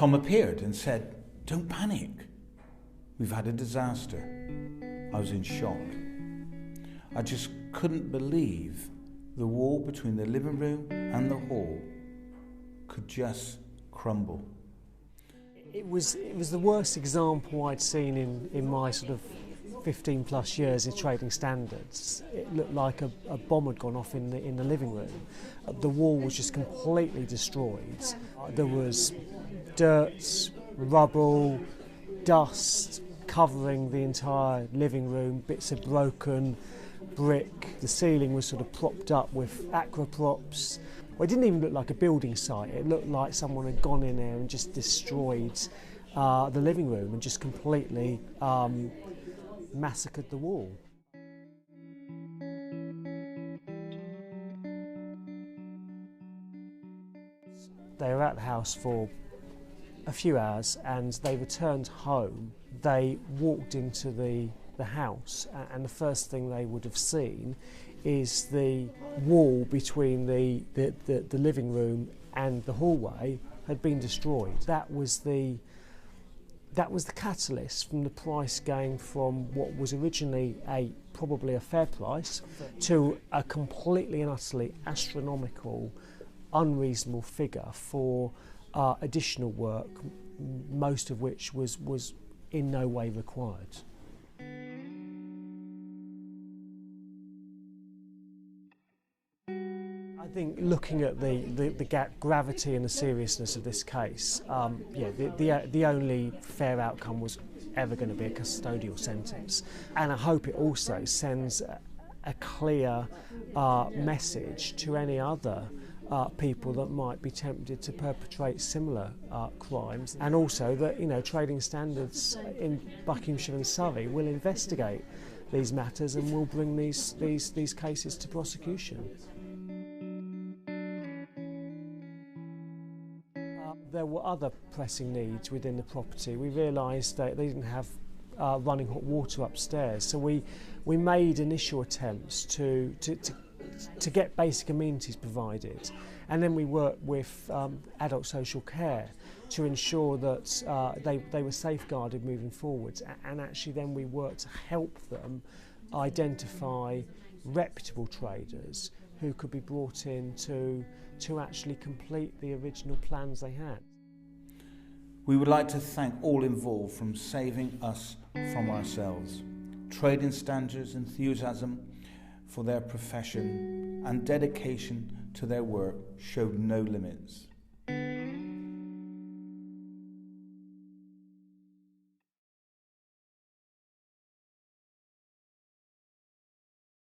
Tom appeared and said, "Don't panic. We've had a disaster." I was in shock. I just couldn't believe the wall between the living room and the hall could just crumble. It was the worst example I'd seen in my sort of 15 plus years in trading standards. It looked like a bomb had gone off in the living room. The wall was just completely destroyed. There was dirt, rubble, dust covering the entire living room, bits of broken brick. The ceiling was sort of propped up with aqua props. Well, it didn't even look like a building site. It looked like someone had gone in there and just destroyed the living room and just completely massacred the wall. They were at the house for a few hours and they returned home. They walked into the house and the first thing they would have seen is the wall between the living room and the hallway had been destroyed. That was the catalyst from the price going from what was originally probably a fair price to a completely and utterly astronomical, unreasonable figure for additional work, most of which was in no way required. I think looking at the gravity and the seriousness of this case, the only fair outcome was ever going to be a custodial sentence. And I hope it also sends a clear message to any other people that might be tempted to perpetrate similar crimes, and also that trading standards in Buckinghamshire and Surrey will investigate these matters and will bring these cases to prosecution. There were other pressing needs within the property. We realised that they didn't have running hot water upstairs, so we made initial attempts to get basic amenities provided, and then we worked with adult social care to ensure that they were safeguarded moving forwards, and actually then we worked to help them identify reputable traders who could be brought in to actually complete the original plans they had. We would like to thank all involved from saving us from ourselves. Trading Standards enthusiasm for their profession and dedication to their work showed no limits.